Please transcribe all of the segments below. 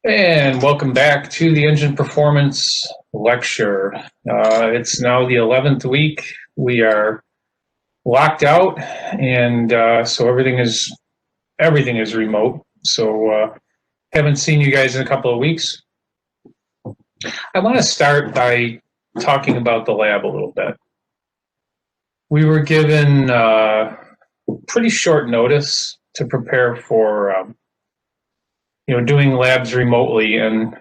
And welcome back to the engine performance lecture. It's now the 11th week. We are locked out, and so everything is remote. So haven't seen you guys in a couple of weeks. I want to start by talking about the lab a little bit. We were given pretty short notice to prepare for doing labs remotely, and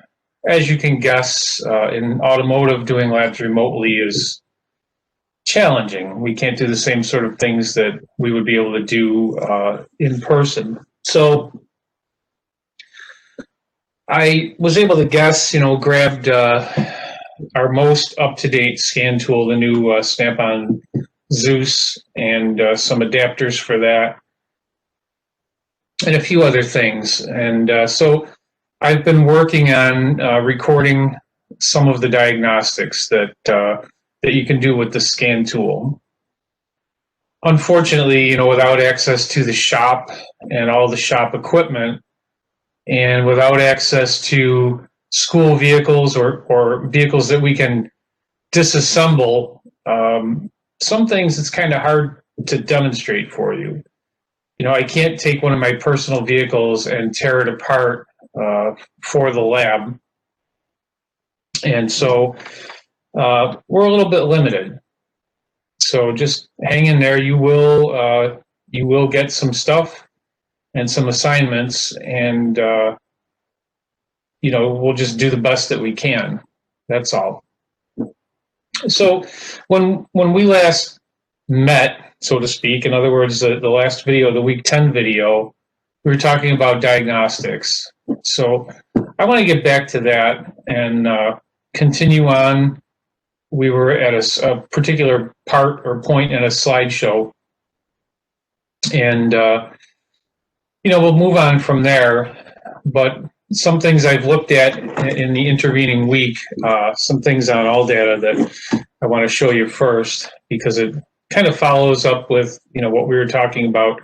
as you can guess, in automotive, doing labs remotely is challenging. We can't do the same sort of things that we would be able to do in person. So I was able to guess, grabbed our most up-to-date scan tool, the new Snap-on Zeus, and some adapters for that, and a few other things. And so I've been working on recording some of the diagnostics that you can do with the scan tool. Unfortunately, without access to the shop and all the shop equipment, and without access to school vehicles or vehicles that we can disassemble, some things it's kind of hard to demonstrate for you. I can't take one of my personal vehicles and tear it apart for the lab. And so we're a little bit limited. So just hang in there. You will get some stuff and some assignments, and we'll just do the best that we can. That's all. So when we last met, so to speak, in other words, the last video, the week 10 video, we were talking about diagnostics. So I want to get back to that and continue on. We were at a particular part or point in a slideshow, and we'll move on from there. But some things I've looked at in the intervening week, some things on ALLDATA that I want to show you first, because it kind of follows up with what we were talking about.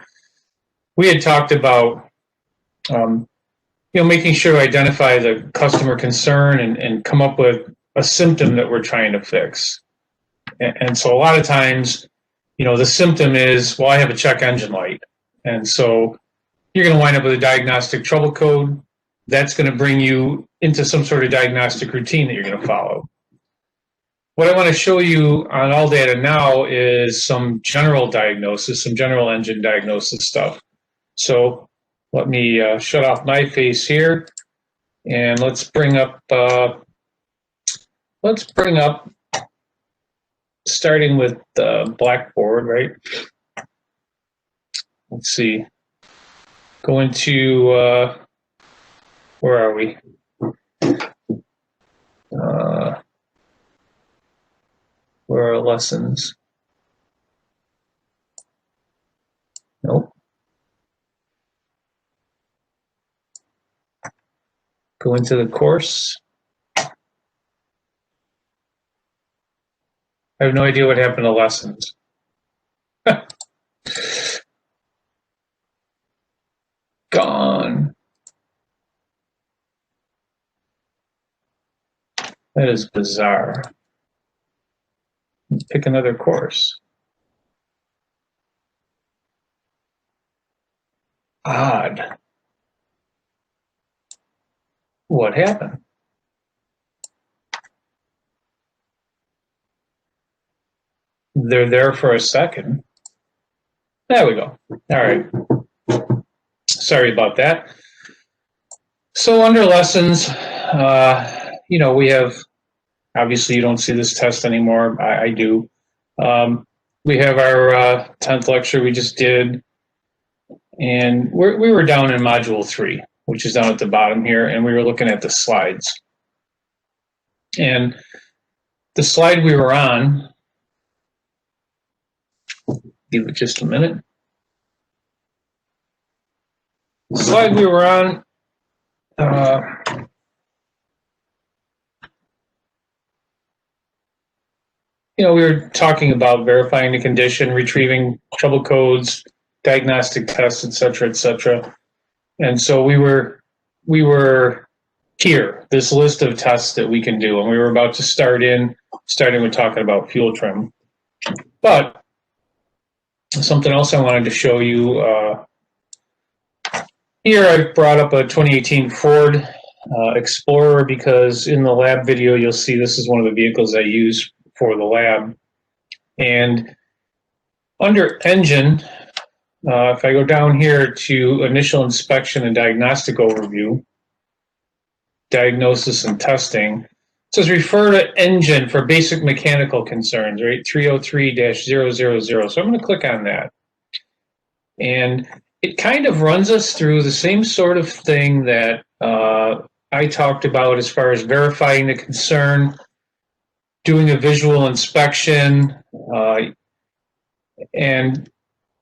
We had talked about making sure to identify the customer concern and come up with a symptom that we're trying to fix. And so a lot of times, the symptom is, well, I have a check engine light. And so you're going to wind up with a diagnostic trouble code. That's going to bring you into some sort of diagnostic routine that you're going to follow. What I want to show you on ALLDATA now is some general diagnosis, some general engine diagnosis stuff. So let me shut off my face here, and let's bring up, starting with the Blackboard, right? Let's see. Go into, where are we? Where are lessons? Nope. Go into the course. I have no idea what happened to lessons. Gone. That is bizarre. Pick another course. Odd. What happened? They're there for a second. There we go. All right. Sorry about that. So under lessons, we have, obviously you don't see this test anymore. I do. We have our 10th lecture we just did, and we were down in module 3, which is down at the bottom here, and we were looking at the slides. And the slide we were on, give it just a minute. The slide we were on, we were talking about verifying the condition, retrieving trouble codes, diagnostic tests, et cetera, et cetera. And so we were here, this list of tests that we can do. And we were about to starting with talking about fuel trim. But something else I wanted to show you, here I brought up a 2018 Ford Explorer because in the lab video you'll see this is one of the vehicles I use for the lab. And under engine, if I go down here to initial inspection and diagnostic overview, diagnosis and testing, it says refer to engine for basic mechanical concerns, right? 303-000. So I'm going to click on that. And it kind of runs us through the same sort of thing that I talked about as far as verifying the concern, doing a visual inspection, and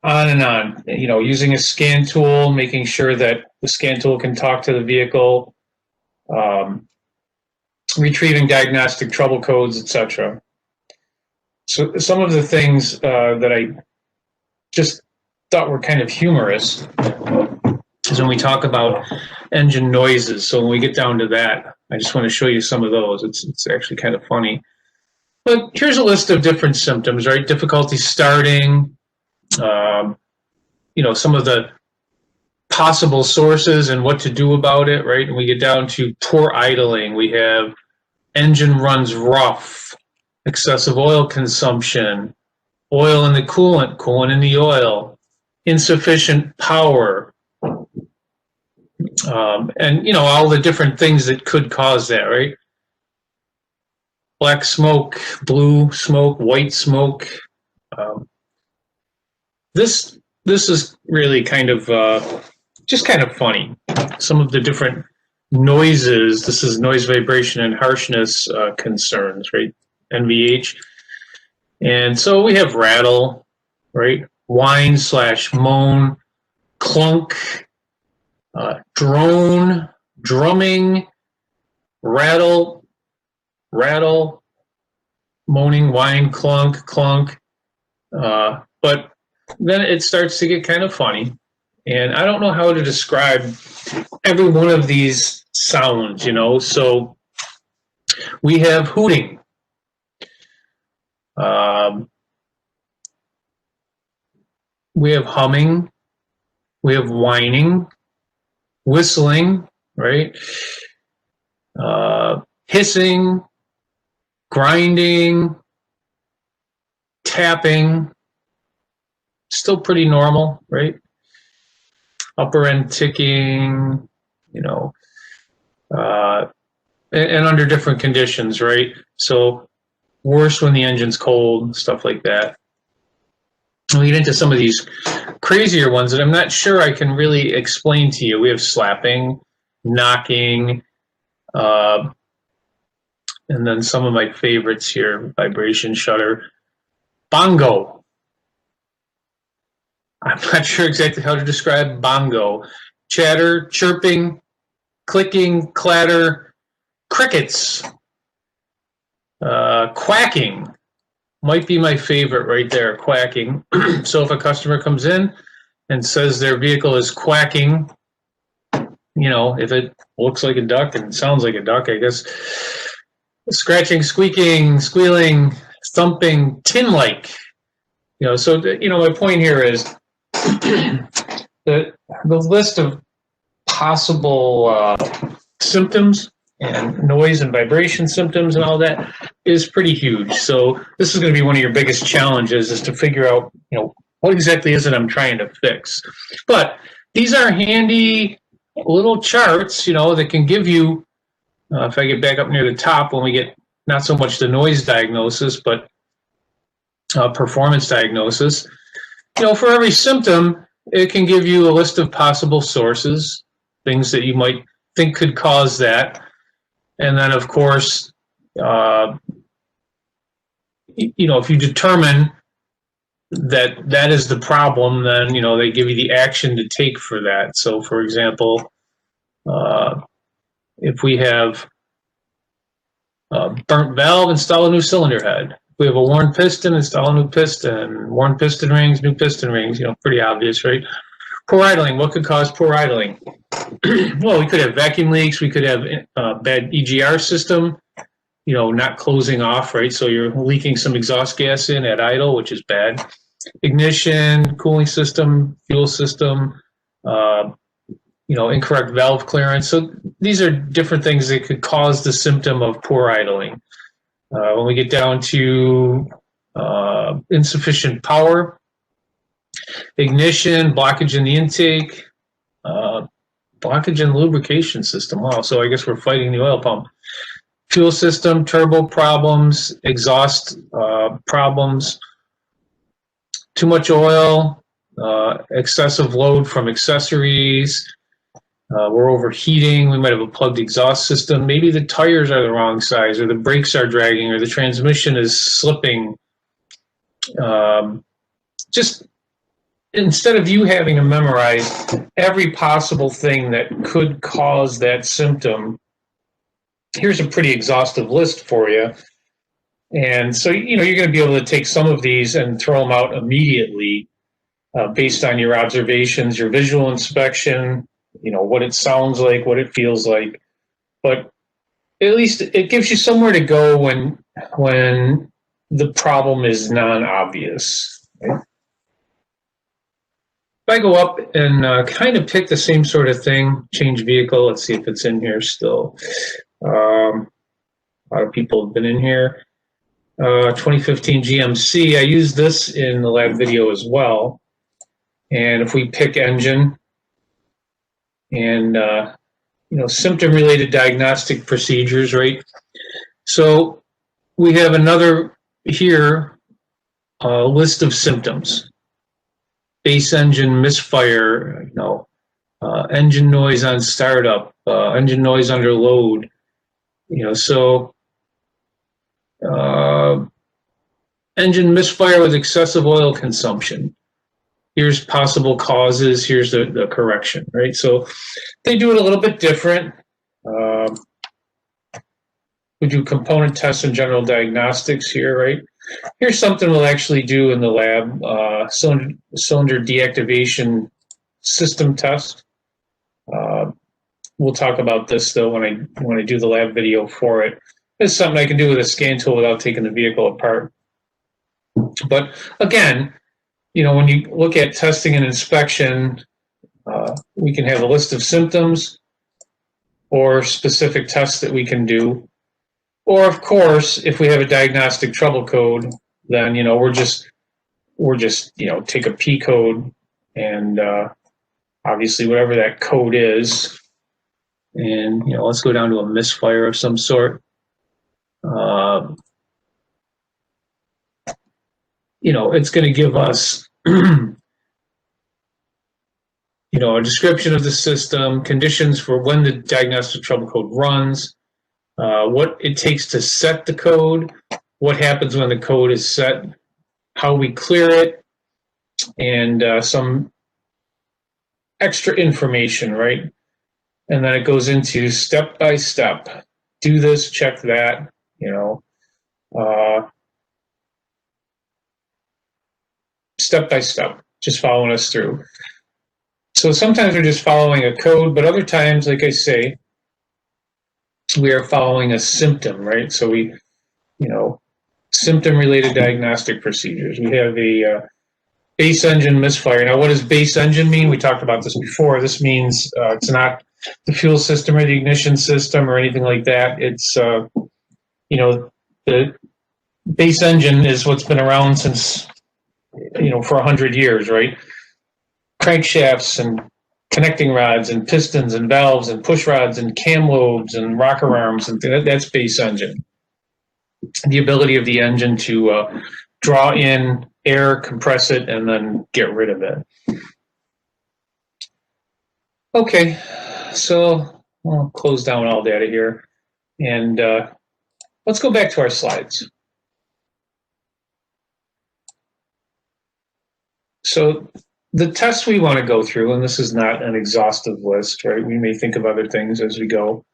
on, you know, using a scan tool, making sure that the scan tool can talk to the vehicle, retrieving diagnostic trouble codes, etc. So some of the things that I just thought were kind of humorous is when we talk about engine noises. So when we get down to that, I just want to show you some of those. It's actually kind of funny. But here's a list of different symptoms, right? Difficulty starting, you know, some of the possible sources and what to do about it, right? And we get down to poor idling. We have engine runs rough, excessive oil consumption, oil in the coolant, coolant in the oil, insufficient power, and, you know, all the different things that could cause that, right? Black smoke, blue smoke, white smoke. This is really kind of just kind of funny. Some of the different noises. This is noise, vibration, and harshness concerns, right? NVH. And so we have rattle, right? Whine / moan, clunk, drone, drumming, rattle, moaning, whine, clunk. But then it starts to get kind of funny. And I don't know how to describe every one of these sounds, you know. So we have hooting. We have humming. We have whining, whistling, right? Hissing, grinding, tapping. Still pretty normal, right? Upper end ticking, you know, and under different conditions, right? So worse when the engine's cold, stuff like that. And we get into some of these crazier ones that I'm not sure I can really explain to you. We have slapping, knocking, and then some of my favorites here, vibration, shudder, bongo. I'm not sure exactly how to describe bongo. Chatter, chirping, clicking, clatter, crickets, quacking might be my favorite right there, quacking. So if a customer comes in and says their vehicle is quacking, you know, if it looks like a duck and sounds like a duck, I guess, scratching, squeaking, squealing, thumping, tin-like. You know, so, you know, my point here is the list of possible symptoms and noise and vibration symptoms and all that is pretty huge. So this is going to be one of your biggest challenges, is to figure out, you know, what exactly is it I'm trying to fix. But these are handy little charts, you know, that can give you, if I get back up near the top, when we get not so much the noise diagnosis, but performance diagnosis, you know, for every symptom, it can give you a list of possible sources, things that you might think could cause that. And then, of course, you know, if you determine that that is the problem, then, you know, they give you the action to take for that. So, for example, if we have a burnt valve, install a new cylinder head. If we have a worn piston, install a new piston. Worn piston rings, new piston rings, you know, pretty obvious, right? Poor idling. What could cause poor idling? Well, we could have vacuum leaks. We could have a bad EGR system, not closing off, right? So you're leaking some exhaust gas in at idle, which is bad. Ignition, cooling system, fuel system, incorrect valve clearance. So these are different things that could cause the symptom of poor idling. When we get down to insufficient power, ignition, blockage in the intake, blockage in the lubrication system. Wow, so I guess we're fighting the oil pump. Fuel system, turbo problems, exhaust problems, too much oil, excessive load from accessories, we're overheating, we might have a plugged exhaust system, maybe the tires are the wrong size, or the brakes are dragging, or the transmission is slipping. Just instead of you having to memorize every possible thing that could cause that symptom, here's a pretty exhaustive list for you. And so, you're going to be able to take some of these and throw them out immediately based on your observations, your visual inspection, what it sounds like, what it feels like. But at least it gives you somewhere to go when the problem is non-obvious. Right? If I go up and kind of pick the same sort of thing, change vehicle, let's see if it's in here still. A lot of people have been in here. 2015 GMC, I used this in the lab video as well. And if we pick engine and, symptom-related diagnostic procedures, right? So we have another here, list of symptoms. Base engine misfire, engine noise on startup, engine noise under load, engine misfire with excessive oil consumption. Here's possible causes, here's the correction, right? So they do it a little bit different. We do component tests and general diagnostics here, right? Here's something we'll actually do in the lab, cylinder deactivation system test. We'll talk about this though when I do the lab video for it. It's something I can do with a scan tool without taking the vehicle apart. But again, when you look at testing and inspection, we can have a list of symptoms or specific tests that we can do. Or of course, if we have a diagnostic trouble code, then we're just take a P code and obviously whatever that code is, and let's go down to a misfire of some sort. It's going to give us a description of the system, conditions for when the diagnostic trouble code runs, what it takes to set the code, what happens when the code is set, how we clear it, and some extra information, right? And then it goes into step by step. Do this, check that, step by step, just following us through. So sometimes we're just following a code, but other times, like I say, we are following a symptom, right? So we, symptom-related diagnostic procedures. We have a base engine misfire. Now, what does base engine mean? We talked about this before. This means it's not the fuel system or the ignition system or anything like that. It's, the base engine is what's been around since, for 100 years, right? Crankshafts and connecting rods and pistons and valves and push rods and cam lobes and rocker arms, and that's base engine. The ability of the engine to draw in air, compress it, and then get rid of it. Okay, so I'll close down all data here, and let's go back to our slides. So the tests we want to go through, and this is not an exhaustive list, right? We may think of other things as we go.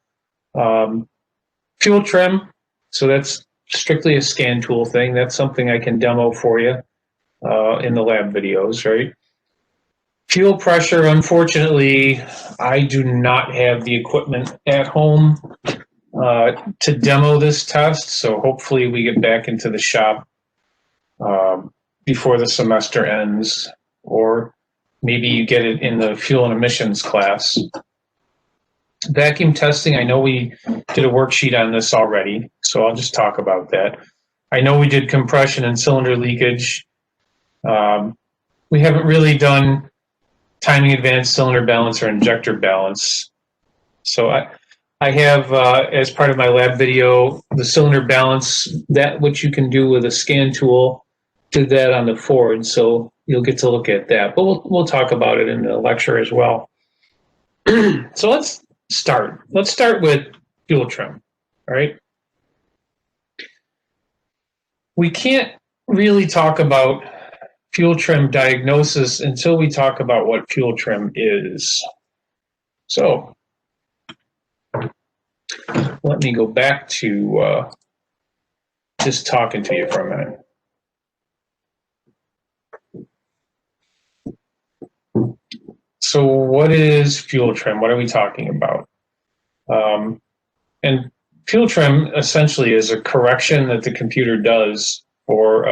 Fuel trim, so that's strictly a scan tool thing. That's something I can demo for you in the lab videos, right? Fuel pressure, unfortunately, I do not have the equipment at home to demo this test, so hopefully we get back into the shop before the semester ends, or maybe you get it in the fuel and emissions class. Vacuum testing, I know we did a worksheet on this already, so I'll just talk about that. I know we did compression and cylinder leakage. We haven't really done timing advanced cylinder balance or injector balance. So I have, as part of my lab video, the cylinder balance, that which you can do with a scan tool, did that on the Ford, so you'll get to look at that. But we'll talk about it in the lecture as well. So let's start. Let's start with fuel trim, all right? We can't really talk about fuel trim diagnosis until we talk about what fuel trim is. So let me go back to just talking to you for a minute. So what is fuel trim? What are we talking about? And fuel trim essentially is a correction that the computer does for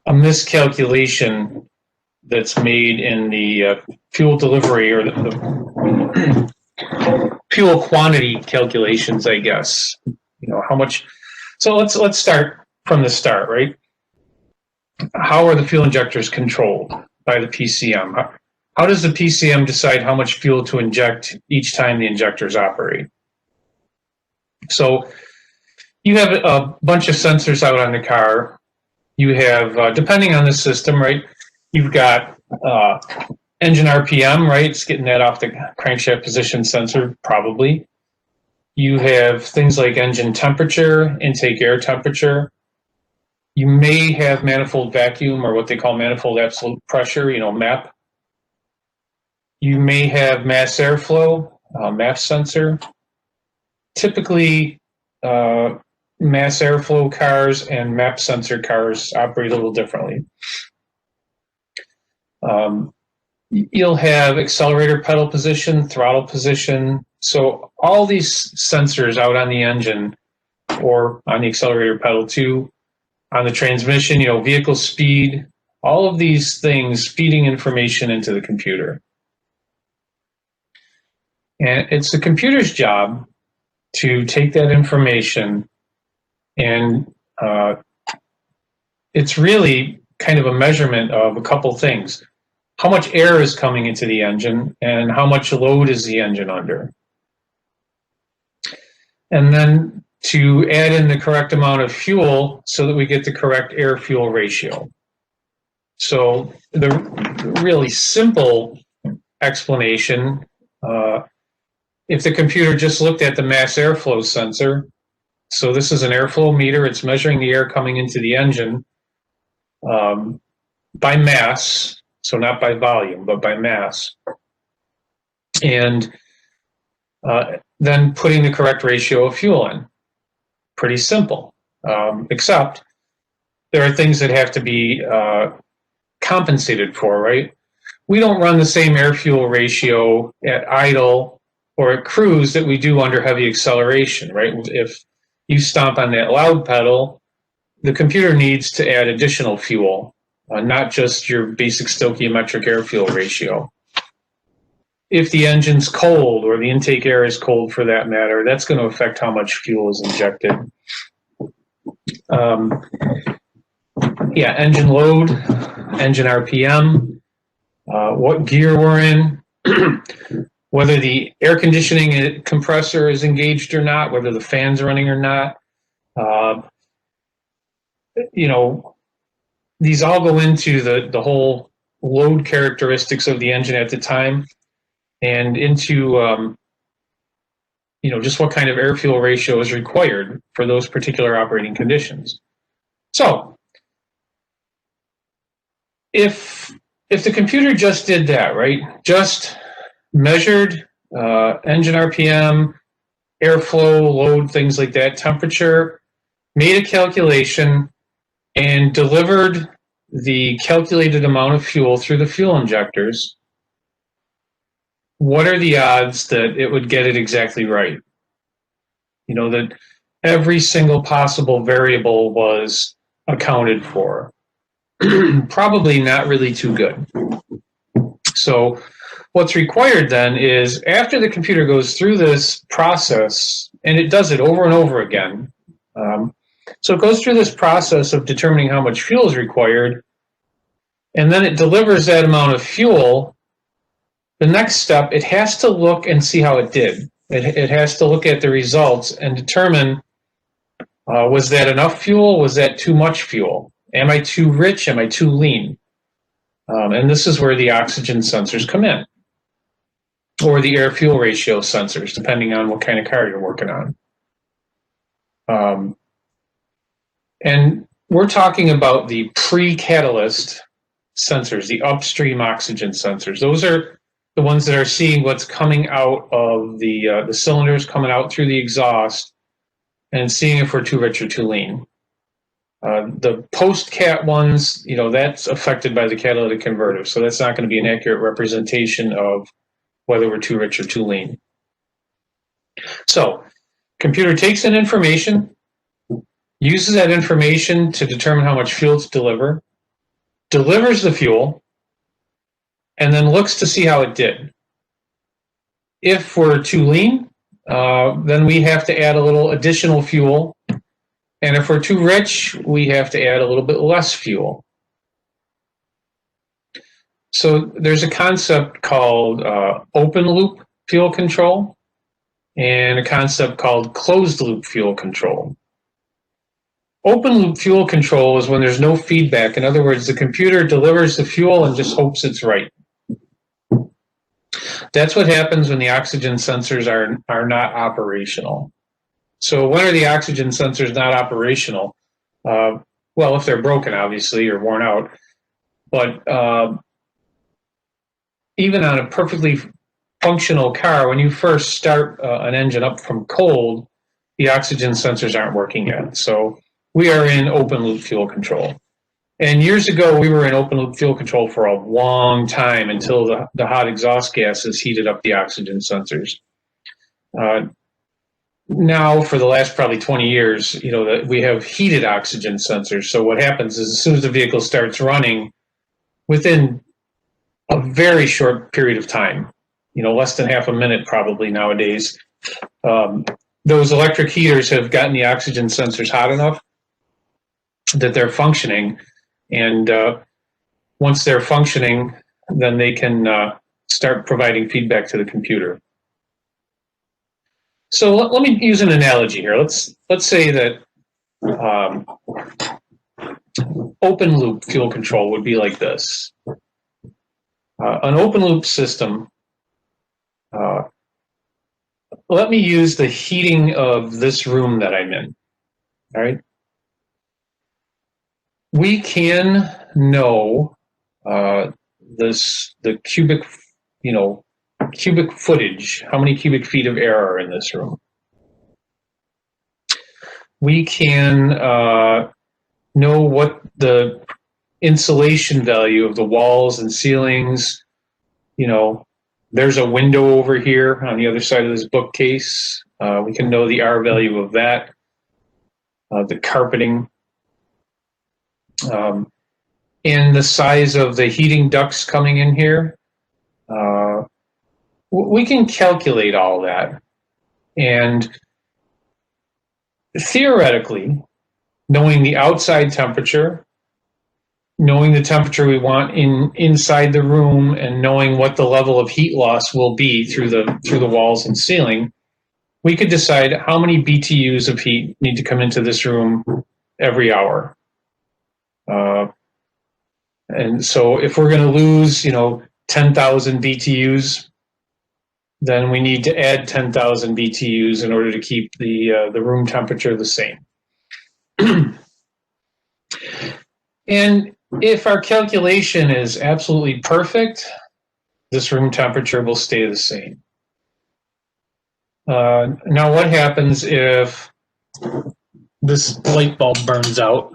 a miscalculation that's made in the fuel delivery or the fuel quantity calculations, I guess. You know, how much. So let's start from the start, right? How are the fuel injectors controlled by the PCM? How does the PCM decide how much fuel to inject each time the injectors operate? So you have a bunch of sensors out on the car. You have, depending on the system, right, you've got engine RPM, right? It's getting that off the crankshaft position sensor, probably. You have things like engine temperature, intake air temperature. You may have manifold vacuum, or what they call manifold absolute pressure, you know, MAP. You may have mass airflow, MAP sensor. Typically, mass airflow cars and MAP sensor cars operate a little differently. You'll have accelerator pedal position, throttle position. So all these sensors out on the engine or on the accelerator pedal too, on the transmission, you know, vehicle speed, all of these things feeding information into the computer. And it's the computer's job to take that information, and it's really kind of a measurement of a couple things. How much air is coming into the engine and how much load is the engine under. And then to add in the correct amount of fuel so that we get the correct air-fuel ratio. So the really simple explanation, if the computer just looked at the mass airflow sensor, so this is an airflow meter, it's measuring the air coming into the engine by mass, so not by volume, but by mass. And then putting the correct ratio of fuel in. Pretty simple, except there are things that have to be compensated for, right? We don't run the same air-fuel ratio at idle or at cruise that we do under heavy acceleration, right? If you stomp on that loud pedal, the computer needs to add additional fuel, not just your basic stoichiometric air-fuel ratio. If the engine's cold, or the intake air is cold for that matter, that's going to affect how much fuel is injected. Yeah, engine load, engine RPM, what gear we're in, whether the air conditioning compressor is engaged or not, whether the fan's running or not. You know, these all go into the whole load characteristics of the engine at the time, and into you know, just what kind of air-fuel ratio is required for those particular operating conditions. So if the computer just did that, right, just measured engine RPM, airflow, load, things like that, temperature, made a calculation, and delivered the calculated amount of fuel through the fuel injectors, what are the odds that it would get it exactly right? You know, that every single possible variable was accounted for. Probably not really too good. So what's required then is after the computer goes through this process, and it does it over and over again, so it goes through this process of determining how much fuel is required, and then it delivers that amount of fuel. The next step, it has to look and see how it did. It has to look at the results and determine, was that enough fuel? Was that too much fuel? Am I too rich? Am I too lean? And this is where the oxygen sensors come in, or the air-fuel ratio sensors, depending on what kind of car you're working on. And we're talking about the pre-catalyst sensors, the upstream oxygen sensors. Those are the ones that are seeing what's coming out of the cylinders, coming out through the exhaust, and seeing if we're too rich or too lean. The post-cat ones, you know, that's affected by the catalytic converter, so that's not going to be an accurate representation of whether we're too rich or too lean. So, computer takes in information, uses that information to determine how much fuel to deliver, delivers the fuel, and then looks to see how it did. If we're too lean, then we have to add a little additional fuel. And if we're too rich, we have to add a little bit less fuel. So there's a concept called open loop fuel control and a concept called closed loop fuel control. Open loop fuel control is when there's no feedback. In other words, the computer delivers the fuel and just hopes it's right. That's what happens when the oxygen sensors are not operational. So when are the oxygen sensors not operational? Well, if they're broken, obviously, or worn out. But even on a perfectly functional car, when you first start an engine up from cold, the oxygen sensors aren't working yet. So we are in open loop fuel control. And years ago, we were in open loop fuel control for a long time until the hot exhaust gases heated up the oxygen sensors. Now, for the last probably 20 years, you know, that we have heated oxygen sensors. So what happens is as soon as the vehicle starts running, within a very short period of time, you know, less than half a minute probably nowadays, those electric heaters have gotten the oxygen sensors hot enough that they're functioning. And once they're functioning, then they can start providing feedback to the computer. So let me use an analogy here. Let's say that open loop fuel control would be like this. An open loop system, let me use the heating of this room that I'm in, all right? We can know the cubic, cubic footage, how many cubic feet of air are in this room. We can know what the insulation value of the walls and ceilings, you know, there's a window over here on the other side of this bookcase. We can know the R value of that, the carpeting, and the size of the heating ducts coming in here. We can calculate all that. And theoretically, knowing the outside temperature, knowing the temperature we want inside the room, and knowing what the level of heat loss will be through the walls and ceiling, we could decide how many BTUs of heat need to come into this room every hour. And so if we're going to lose, 10,000 BTUs, then we need to add 10,000 BTUs in order to keep the room temperature the same. And if our calculation is absolutely perfect, this room temperature will stay the same. Now, what happens if this light bulb burns out?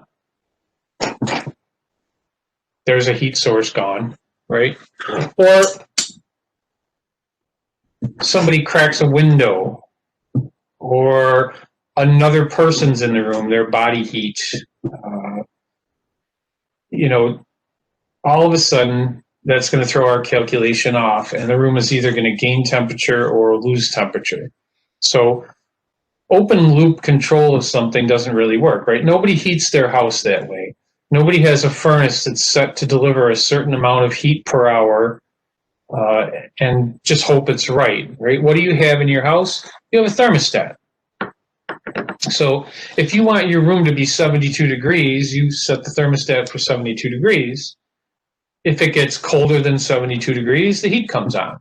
There's a heat source gone, right? Or somebody cracks a window, or another person's in the room, their body heat, you know, all of a sudden that's going to throw our calculation off, and the room is either going to gain temperature or lose temperature. So open loop control of something doesn't really work, right? Nobody heats their house that way. Nobody has a furnace that's set to deliver a certain amount of heat per hour and just hope it's right? What do you have in your house? You have a thermostat. So if you want your room to be 72 degrees, you set the thermostat for 72 degrees. If it gets colder than 72 degrees, the heat comes on.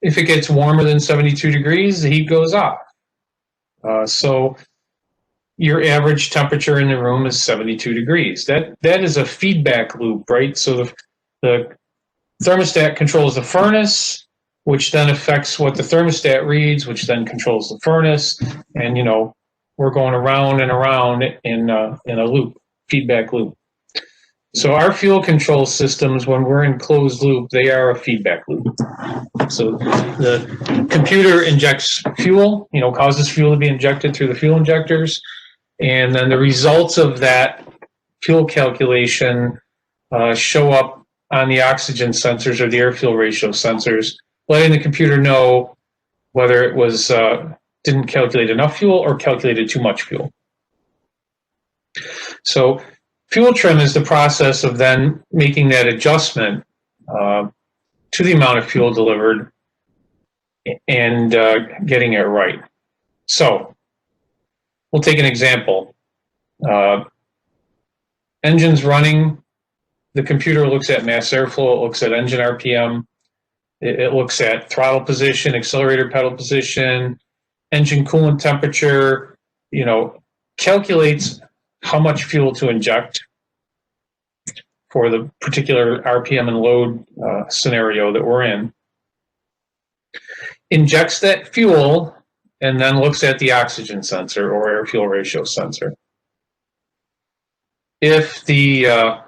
If it gets warmer than 72 degrees, the heat goes off. So your average temperature in the room is 72 degrees. That is a feedback loop, right? So the thermostat controls the furnace, which then affects what the thermostat reads, which then controls the furnace. And, we're going around and around in a loop, feedback loop. So our fuel control systems, when we're in closed loop, they are a feedback loop. So the computer injects fuel, causes fuel to be injected through the fuel injectors. And then the results of that fuel calculation show up on the oxygen sensors or the air-fuel ratio sensors, letting the computer know whether it was didn't calculate enough fuel or calculated too much fuel. So fuel trim is the process of then making that adjustment to the amount of fuel delivered and getting it right. So we'll take an example. Engine's running. The computer looks at mass airflow, it looks at engine RPM, it looks at throttle position, accelerator pedal position, engine coolant temperature, calculates how much fuel to inject for the particular RPM and load scenario that we're in, injects that fuel, and then looks at the oxygen sensor or air-fuel ratio sensor. If the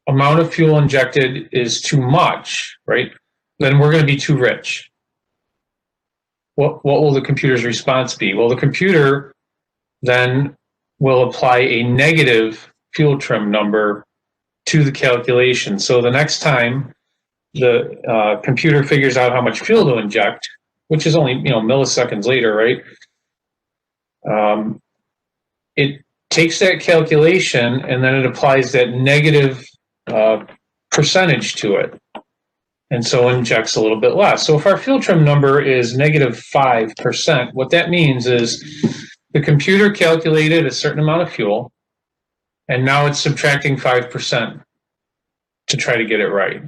amount of fuel injected is too much, right, then we're going to be too rich. What will the computer's response be? Well, the computer then will apply a negative fuel trim number to the calculation. So the next time the computer figures out how much fuel to inject, which is only milliseconds later, right? It takes that calculation and then it applies that negative percentage to it, and so injects a little bit less. So if our fuel trim number is negative 5%, what that means is the computer calculated a certain amount of fuel, and now it's subtracting 5% to try to get it right.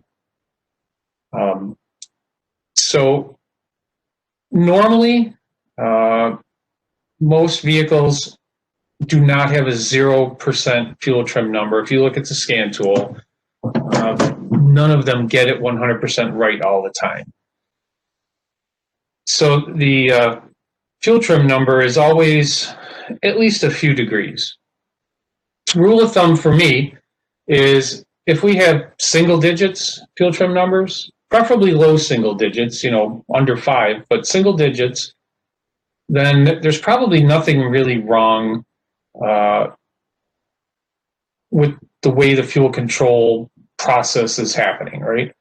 So normally, most vehicles do not have a 0% fuel trim number. If you look at the scan tool, none of them get it 100% right all the time. So the fuel trim number is always at least a few degrees. Rule of thumb for me is if we have single digits fuel trim numbers, preferably low single digits, under 5, but single digits, then there's probably nothing really wrong with the way the fuel control process is happening, right?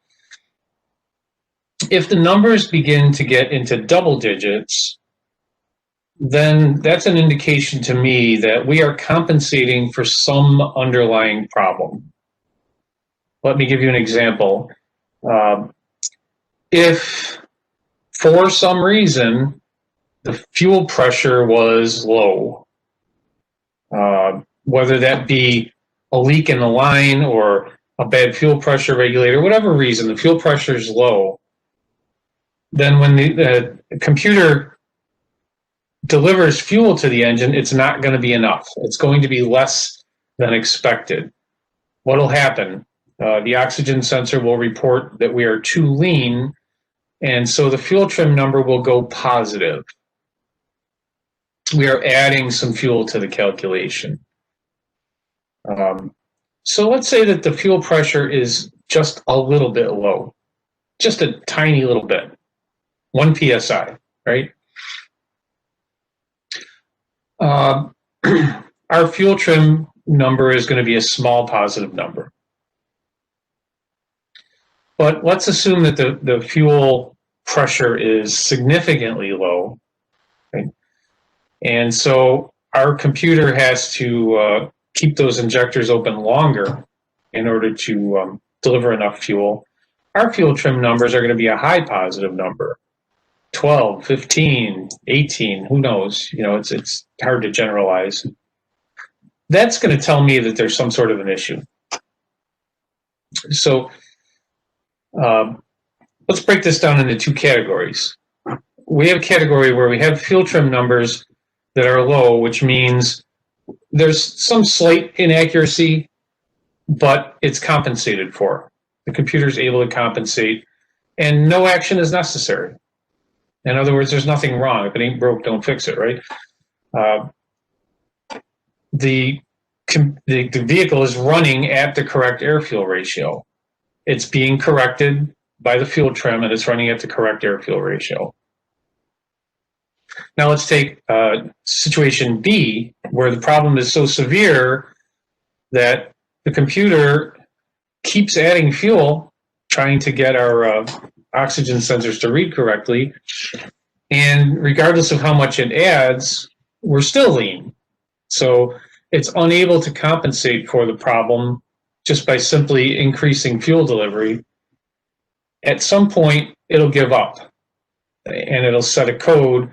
If the numbers begin to get into double digits, then that's an indication to me that we are compensating for some underlying problem. Let me give you an example. If for some reason the fuel pressure was low, whether that be a leak in the line or a bad fuel pressure regulator, whatever reason, the fuel pressure is low, then when the computer delivers fuel to the engine, it's not going to be enough. It's going to be less than expected. What will happen? The oxygen sensor will report that we are too lean, and so the fuel trim number will go positive. We are adding some fuel to the calculation. So let's say that the fuel pressure is just a little bit low, just a tiny little bit. 1 psi, right? Our fuel trim number is going to be a small positive number. But let's assume that the fuel pressure is significantly low, right? And so our computer has to keep those injectors open longer in order to deliver enough fuel. Our fuel trim numbers are going to be a high positive number, 12, 15, 18, who knows? You know, it's hard to generalize. That's going to tell me that there's some sort of an issue. So let's break this down into two categories. We have a category where we have fuel trim numbers that are low, which means there's some slight inaccuracy, but it's compensated for. The computer's able to compensate, and no action is necessary. In other words, there's nothing wrong. If it ain't broke, don't fix it, right? The vehicle is running at the correct air-fuel ratio. It's being corrected by the fuel trim, and it's running at the correct air-fuel ratio. Now let's take situation B, where the problem is so severe that the computer keeps adding fuel, trying to get our oxygen sensors to read correctly, and regardless of how much it adds, we're still lean. So it's unable to compensate for the problem just by simply increasing fuel delivery. At some point, it'll give up, and it'll set a code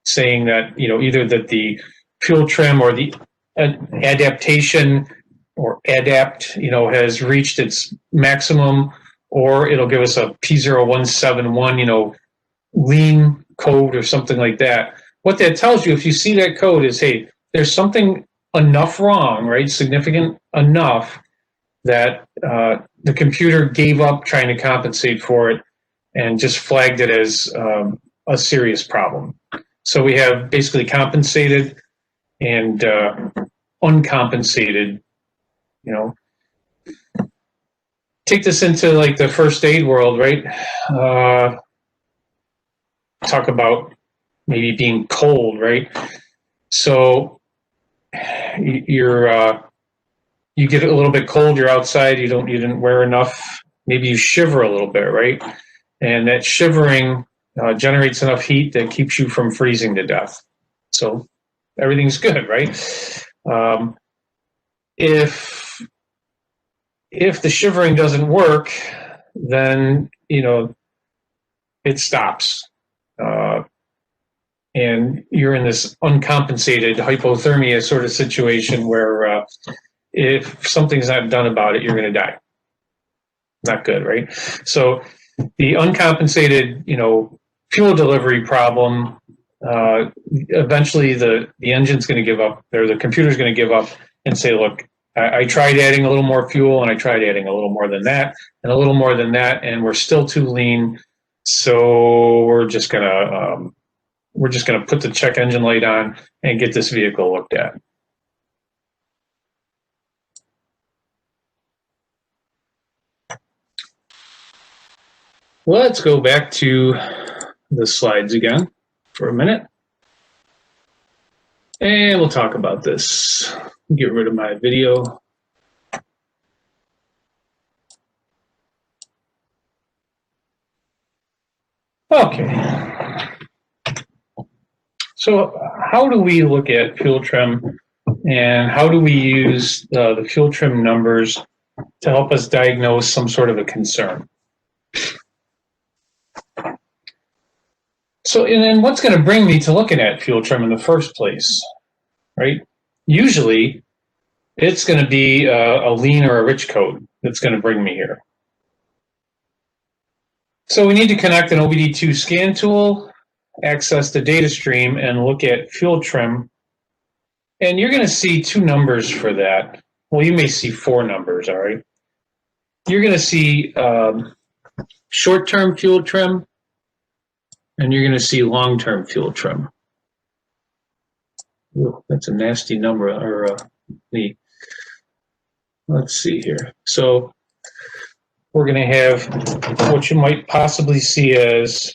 saying that, you know, either that the fuel trim or the adaptation or adapt, you know, has reached its maximum, or it'll give us a P0171, you know, lean code or something like that. What that tells you, if you see that code, is, hey, there's something enough wrong, right? Significant enough that the computer gave up trying to compensate for it and just flagged it as a serious problem. So we have basically compensated and uncompensated, you know. Take this into like the first aid world, right? Talk about maybe being cold, right? So you get a little bit cold, you're outside, you didn't wear enough, maybe you shiver a little bit, right? And that shivering generates enough heat that keeps you from freezing to death. So everything's good, right? If the shivering doesn't work, then, you know, it stops. And you're in this uncompensated hypothermia sort of situation where if something's not done about it, you're going to die. Not good, right? So the uncompensated, you know, fuel delivery problem, eventually the engine's going to give up, or the computer's going to give up and say, look, I tried adding a little more fuel, and I tried adding a little more than that, and a little more than that, and we're still too lean. So we're just gonna put the check engine light on and get this vehicle looked at. Let's go back to the slides again for a minute, and we'll talk about this. Get rid of my video. Okay. So how do we look at fuel trim, and how do we use the fuel trim numbers to help us diagnose some sort of a concern? So, and then what's going to bring me to looking at fuel trim in the first place, right? Usually, it's going to be a lean or a rich code that's going to bring me here. So we need to connect an OBD2 scan tool, access the data stream, and look at fuel trim. And you're going to see two numbers for that. Well, you may see four numbers, all right? You're going to see short-term fuel trim, and you're going to see long-term fuel trim. Ooh, that's a nasty number, or neat. Let's see here. So we're going to have what you might possibly see as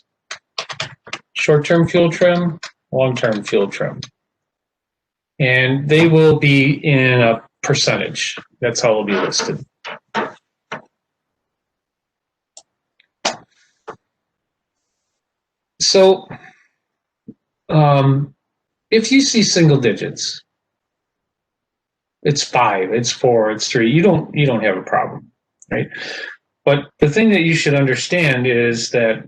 short-term fuel trim, long-term fuel trim. And they will be in a percentage. That's how it'll be listed. So if you see single digits, it's 5, it's 4, it's 3, you don't have a problem, right? But the thing that you should understand is that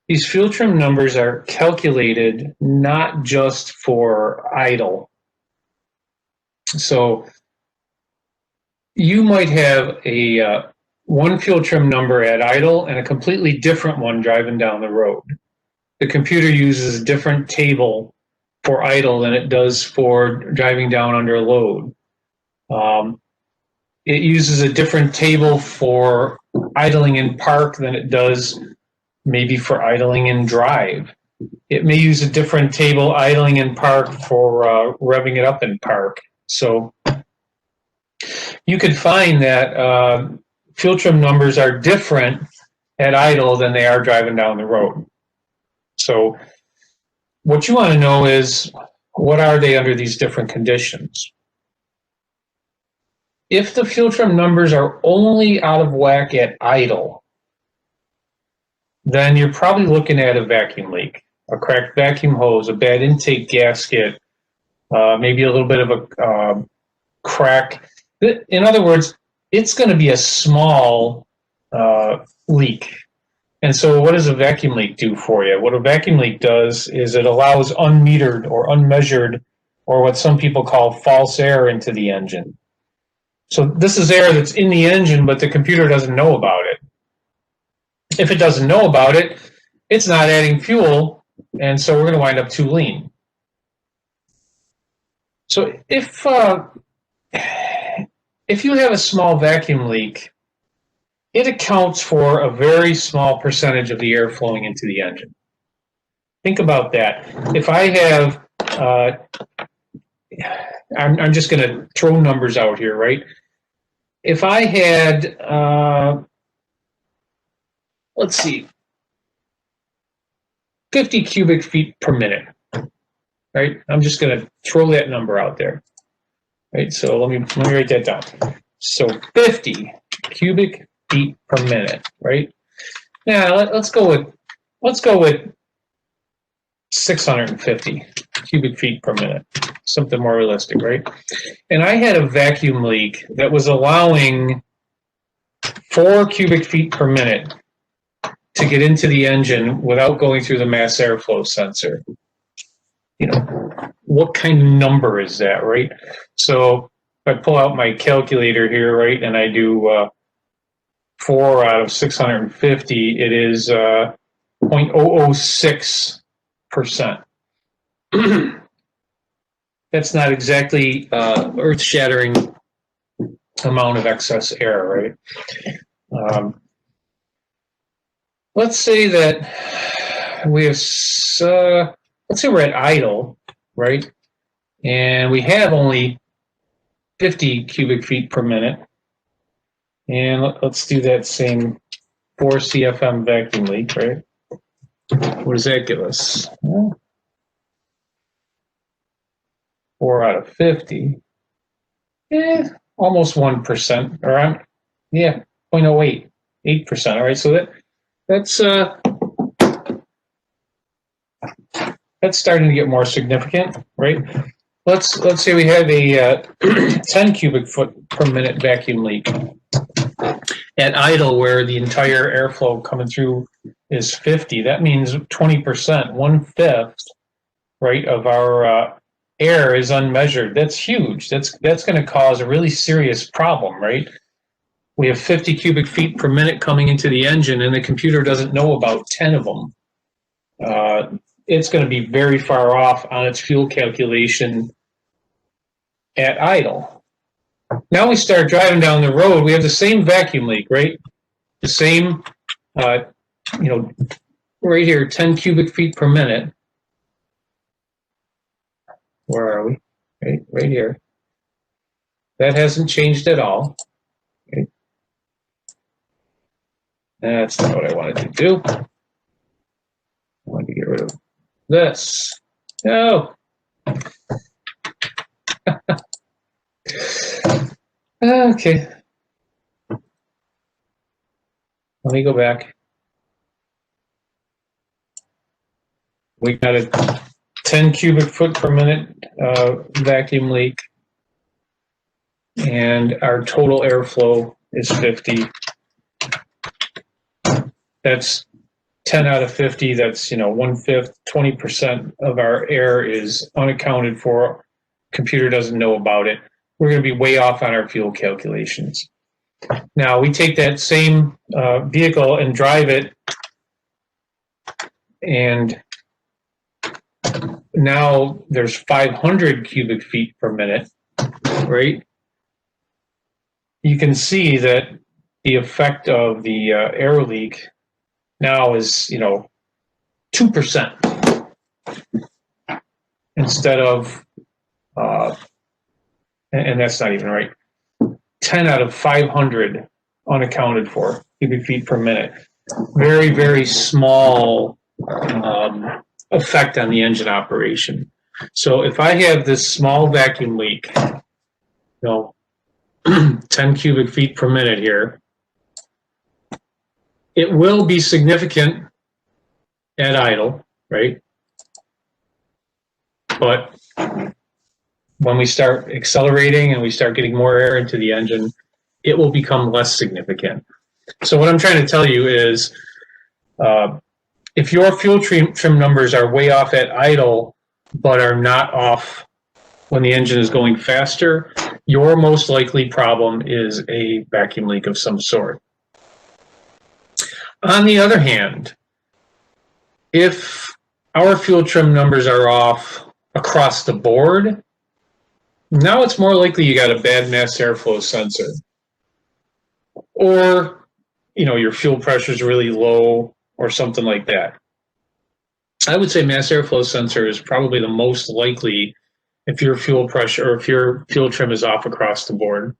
these fuel trim numbers are calculated not just for idle. So you might have a one fuel trim number at idle and a completely different one driving down the road. The computer uses a different table for idle than it does for driving down under load. It uses a different table for idling in park than it does maybe for idling in drive. It may use a different table idling in park for revving it up in park. So you could find that fuel trim numbers are different at idle than they are driving down the road. So what you want to know is, what are they under these different conditions? If the fuel trim numbers are only out of whack at idle, then you're probably looking at a vacuum leak, a cracked vacuum hose, a bad intake gasket, maybe a little bit of a crack. In other words, it's going to be a small leak. And so what does a vacuum leak do for you? What a vacuum leak does is it allows unmetered or unmeasured, or what some people call false air, into the engine. So this is air that's in the engine, but the computer doesn't know about it. If it doesn't know about it, it's not adding fuel, and so we're going to wind up too lean. So if you have a small vacuum leak, it accounts for a very small percentage of the air flowing into the engine. Think about that. If I have, I'm just going to throw numbers out here, right? If I had, let's see, 50 cubic feet per minute, right? I'm just going to throw that number out there, right? So let me write that down. So 50 cubic feet per minute, right? Now let's go with 650 cubic feet per minute, something more realistic, right? And I had a vacuum leak that was allowing 4 cubic feet per minute to get into the engine without going through the mass airflow sensor. You know, what kind of number is that, right? So if I pull out my calculator here, right, and I do 4 out of 650, it is 0.006%. That's not exactly earth-shattering amount of excess air, right? Let's say that we have, let's say we're at idle, right? And we have only 50 cubic feet per minute. And let's do that same 4 CFM vacuum leak, right? What does that give us? 4 out of 50. Almost 1%, around, 0.08, 8%. All right, so that's starting to get more significant, right? Let's say we have a 10 cubic foot per minute vacuum leak at idle, where the entire airflow coming through is 50. That means 20%, 1/5, right, of our air is unmeasured. That's huge. That's going to cause a really serious problem, right? We have 50 cubic feet per minute coming into the engine, and the computer doesn't know about 10 of them. It's going to be very far off on its fuel calculation at idle. Now we start driving down the road. We have the same vacuum leak, right? The same, right here, 10 cubic feet per minute. Where are we? Right here. That hasn't changed at all. Okay. That's not what I wanted to do. I want rid of this. Oh. Okay. Let me go back. We got a 10 cubic foot per minute vacuum leak, and our total airflow is 50. That's 10 out of 50. That's 1/5, 20% of our air is unaccounted for. Computer doesn't know about it. We're going to be way off on our fuel calculations. Now we take that same vehicle and drive it, and now there's 500 cubic feet per minute, right? You can see that the effect of the air leak now is 2% instead of and that's not even right, 10 out of 500 unaccounted for cubic feet per minute. Very, very small effect on the engine operation. So if I have this small vacuum leak, 10 cubic feet per minute here, it will be significant at idle, right? But when we start accelerating and we start getting more air into the engine, it will become less significant. So what I'm trying to tell you is, if your fuel trim numbers are way off at idle, but are not off when the engine is going faster, your most likely problem is a vacuum leak of some sort. On the other hand, if our fuel trim numbers are off across the board, now it's more likely you got a bad mass airflow sensor, or your fuel pressure is really low or something like that. I would say mass airflow sensor is probably the most likely if your fuel pressure or if your fuel trim is off across the board.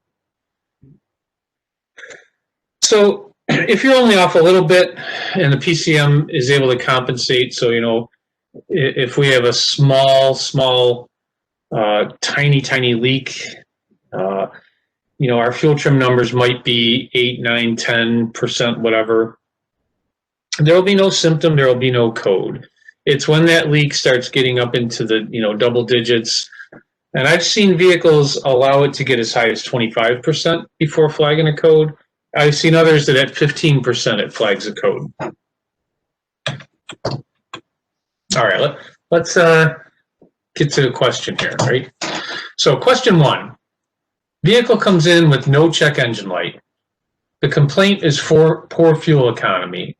So if you're only off a little bit and the PCM is able to compensate, so if we have a small tiny leak, our fuel trim numbers might be 8, 9, 10%, whatever. There will be no symptom, there will be no code. It's when that leak starts getting up into the double digits, and I've seen vehicles allow it to get as high as 25% before flagging a code. I've seen others that at 15% it flags a code. All right, let's get to the question here, right? So question 1, vehicle comes in with no check engine light. The complaint is for poor fuel economy.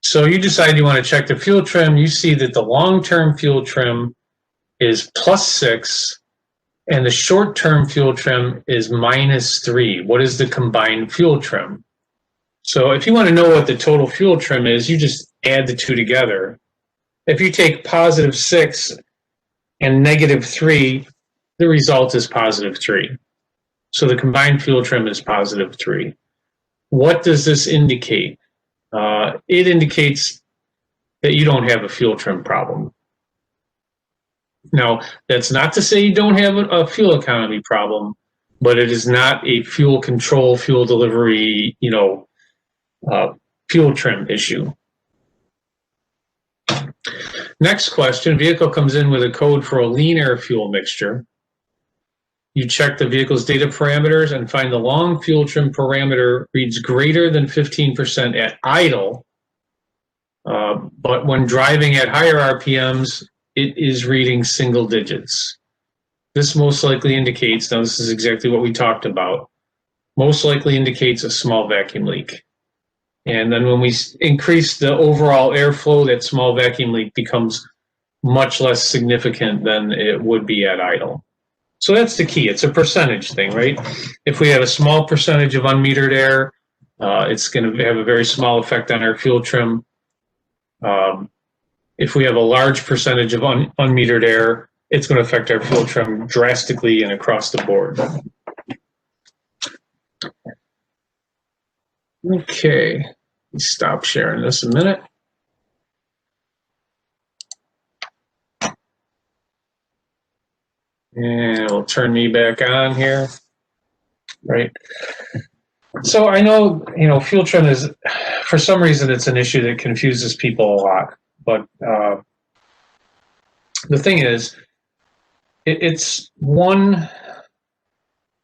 So you decide you want to check the fuel trim. You see that the long-term fuel trim is +6 and the short-term fuel trim is -3. What is the combined fuel trim? So if you want to know what the total fuel trim is, you just add the two together. If you take +6 and -3, the result is +3. So the combined fuel trim is +3. What does this indicate? It indicates that you don't have a fuel trim problem. Now, that's not to say you don't have a fuel economy problem, but it is not a fuel control, fuel delivery, fuel trim issue. Next question, vehicle comes in with a code for a lean air fuel mixture. You check the vehicle's data parameters and find the long fuel trim parameter reads greater than 15% at idle, but when driving at higher RPMs, it is reading single digits. This most likely indicates, now this is exactly what we talked about, most likely indicates a small vacuum leak. And then when we increase the overall airflow, that small vacuum leak becomes much less significant than it would be at idle. So that's the key. It's a percentage thing, right? If we have a small percentage of unmetered air, it's going to have a very small effect on our fuel trim. If we have a large percentage of unmetered air, it's going to affect our fuel trim drastically and across the board. Okay, stop sharing this a minute. And it'll turn me back on here, right? So I know, fuel trim is, for some reason, it's an issue that confuses people a lot. But the thing is, it's one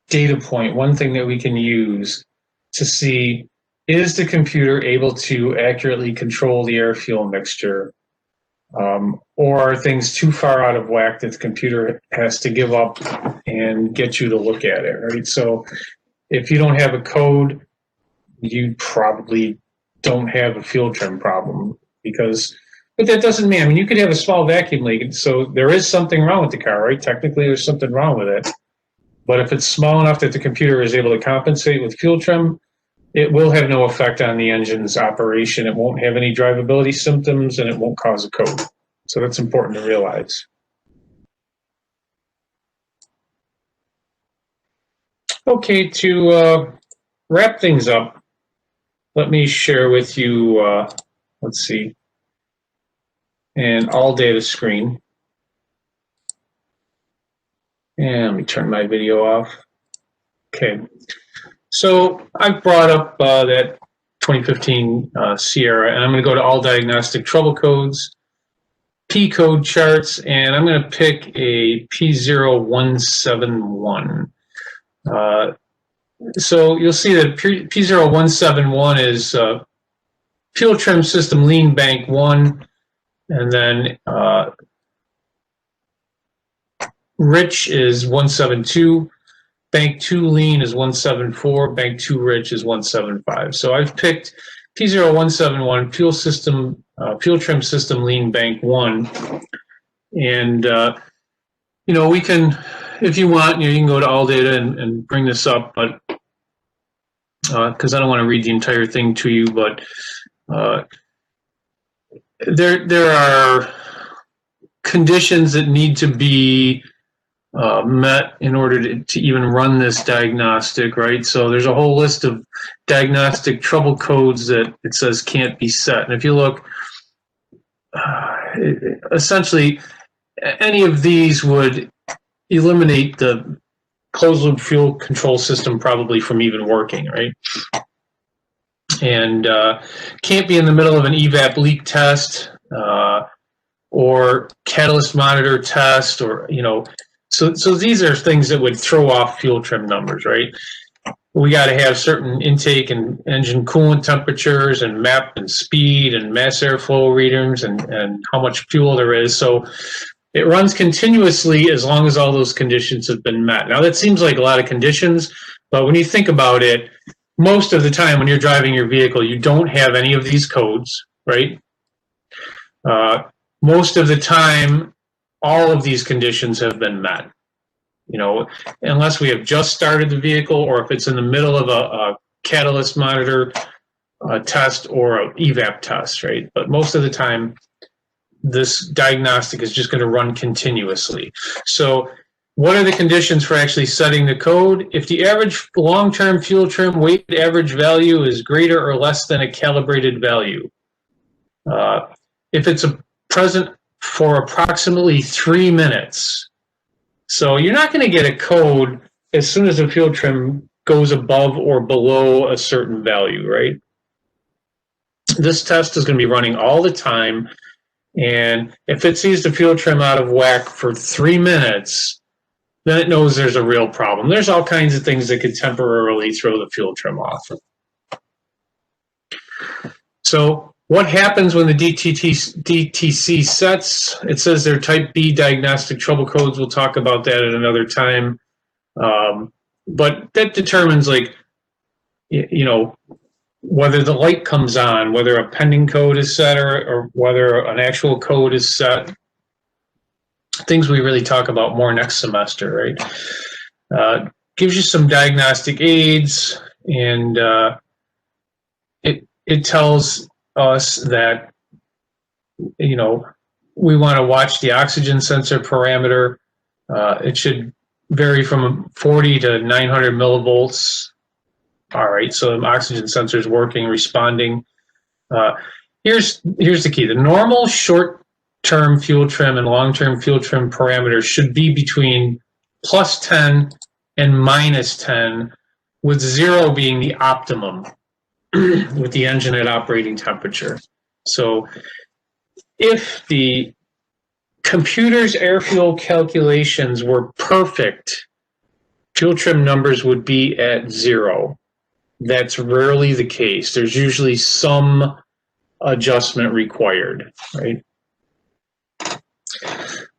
data point, one thing that we can use to see, is the computer able to accurately control the air-fuel mixture? Or are things too far out of whack that the computer has to give up and get you to look at it, right? So if you don't have a code, you probably don't have a fuel trim problem, but that doesn't mean, you could have a small vacuum leak, so there is something wrong with the car, right? Technically, there's something wrong with it. But if it's small enough that the computer is able to compensate with fuel trim, it will have no effect on the engine's operation. It won't have any drivability symptoms, and it won't cause a code. So that's important to realize. Okay, to wrap things up, let me share with you, let's see, an all data screen. And let me turn my video off. Okay, so I've brought up that 2015 Sierra, and I'm going to go to all diagnostic trouble codes, P code charts, and I'm going to pick a P0171. So you'll see that P0171 is fuel trim system lean bank 1, and then rich is 172, bank 2 lean is 174, bank 2 rich is 175. So I've picked P0171 fuel trim system lean bank 1, and we can, if you want, you can go to all data and bring this up, but because I don't want to read the entire thing to you, but there are conditions that need to be met in order to even run this diagnostic, right? So there's a whole list of diagnostic trouble codes that it says can't be set. And if you look, essentially, any of these would eliminate the closed loop fuel control system probably from even working, right? And can't be in the middle of an evap leak test or catalyst monitor test, or so these are things that would throw off fuel trim numbers, right? We got to have certain intake and engine coolant temperatures and map and speed and mass airflow readings and how much fuel there is. So it runs continuously as long as all those conditions have been met. Now that seems like a lot of conditions, but when you think about it, most of the time when you're driving your vehicle, you don't have any of these codes, right? Most of the time, all of these conditions have been met, unless we have just started the vehicle, or if it's in the middle of a catalyst monitor test or an evap test, right? But most of the time, this diagnostic is just going to run continuously. So what are the conditions for actually setting the code? If the average long-term fuel trim weighted average value is greater or less than a calibrated value. If it's present for approximately 3 minutes. So you're not going to get a code as soon as the fuel trim goes above or below a certain value, right? This test is going to be running all the time. And if it sees the fuel trim out of whack for 3 minutes, then it knows there's a real problem. There's all kinds of things that could temporarily throw the fuel trim off. So what happens when the DTC sets? It says they're type B diagnostic trouble codes. We'll talk about that at another time. But that determines, whether the light comes on, whether a pending code is set or whether an actual code is set. Things we really talk about more next semester, right? Gives you some diagnostic aids, and it tells us that, we want to watch the oxygen sensor parameter. It should vary from 40 to 900 millivolts. All right, so the oxygen sensor is working, responding. Here's the key. The normal short-term fuel trim and long-term fuel trim parameters should be between plus 10 and minus 10, with 0 being the optimum with the engine at operating temperature. So if the computer's air fuel calculations were perfect, fuel trim numbers would be at 0. That's rarely the case. There's usually some adjustment required, right?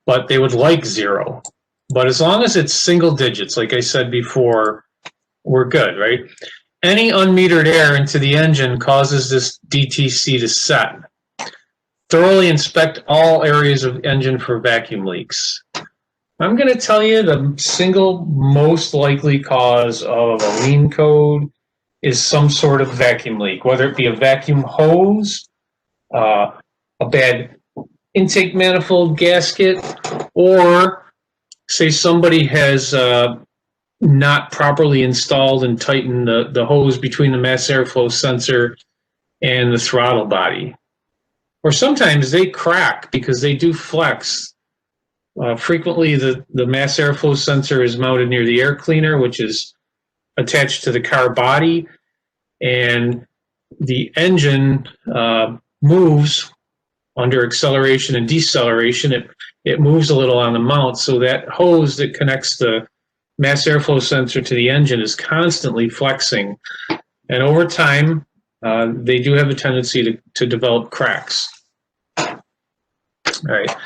But they would like 0. But as long as it's single digits, like I said before, we're good, right? Any unmetered air into the engine causes this DTC to set. Thoroughly inspect all areas of engine for vacuum leaks. I'm going to tell you the single most likely cause of a lean code is some sort of vacuum leak, whether it be a vacuum hose, a bad intake manifold gasket, or say somebody has not properly installed and tightened the hose between the mass airflow sensor and the throttle body. Or sometimes they crack because they do flex. Frequently, the mass airflow sensor is mounted near the air cleaner, which is attached to the car body, and the engine moves under acceleration and deceleration. It moves a little on the mount, so that hose that connects the mass airflow sensor to the engine is constantly flexing. And over time, they do have a tendency to develop cracks. All right.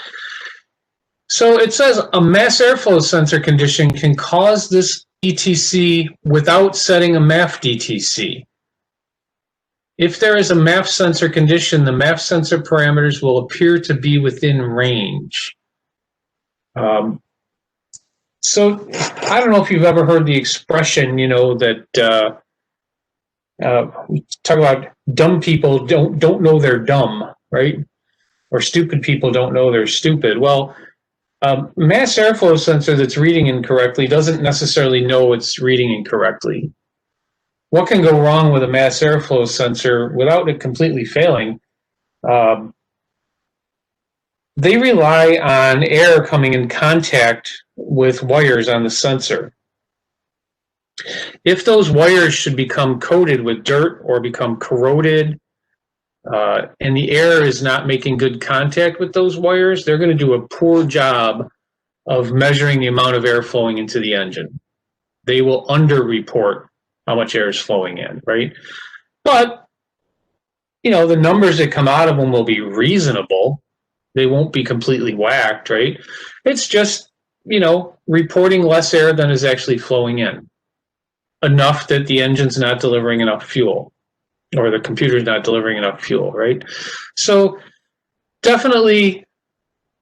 So it says a mass airflow sensor condition can cause this DTC without setting a MAF DTC. If there is a MAF sensor condition, the MAF sensor parameters will appear to be within range. So I don't know if you've ever heard the expression, that we talk about dumb people don't know they're dumb, right? Or stupid people don't know they're stupid. Well, mass airflow sensor that's reading incorrectly doesn't necessarily know it's reading incorrectly. What can go wrong with a mass airflow sensor without it completely failing? They rely on air coming in contact with wires on the sensor. If those wires should become coated with dirt or become corroded, and the air is not making good contact with those wires, they're going to do a poor job of measuring the amount of air flowing into the engine. They will underreport how much air is flowing in, right? But, the numbers that come out of them will be reasonable. They won't be completely whacked, right? It's just, reporting less air than is actually flowing in. Enough that the engine's not delivering enough fuel, or the computer's not delivering enough fuel, right? So definitely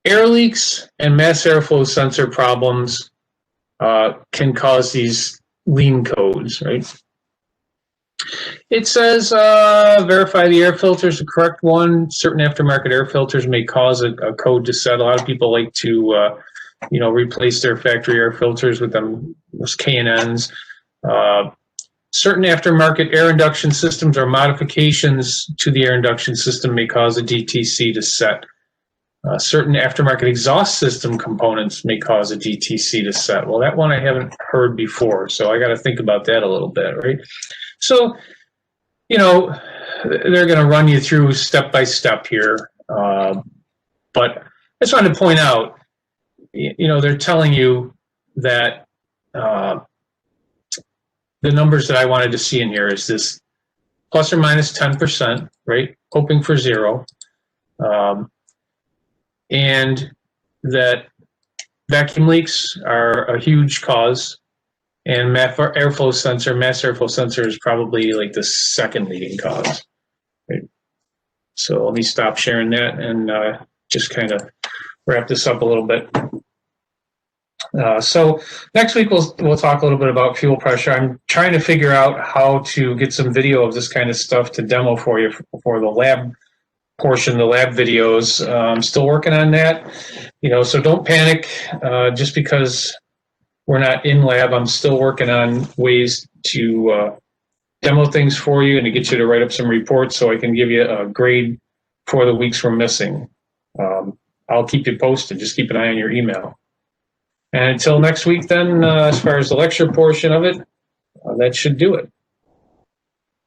air leaks and mass airflow sensor problems can cause these lean codes, right? It says verify the air filter is the correct one. Certain aftermarket air filters may cause a code to set. A lot of people like to replace their factory air filters with those K&Ns. Certain aftermarket air induction systems or modifications to the air induction system may cause a DTC to set. Certain aftermarket exhaust system components may cause a DTC to set. Well, that one I haven't heard before, so I got to think about that a little bit, right? So, they're going to run you through step by step here. But I just wanted to point out, they're telling you that the numbers that I wanted to see in here is this plus or minus 10%, right? Hoping for 0. And that vacuum leaks are a huge cause. And mass airflow sensor is probably like the second leading cause. Right? So let me stop sharing that and just kind of wrap this up a little bit. So next week we'll talk a little bit about fuel pressure. I'm trying to figure out how to get some video of this kind of stuff to demo for you for the lab portion, the lab videos. I'm still working on that. So don't panic just because we're not in lab. I'm still working on ways to demo things for you and to get you to write up some reports so I can give you a grade for the weeks we're missing. I'll keep you posted. Just keep an eye on your email. And until next week then, as far as the lecture portion of it, that should do it.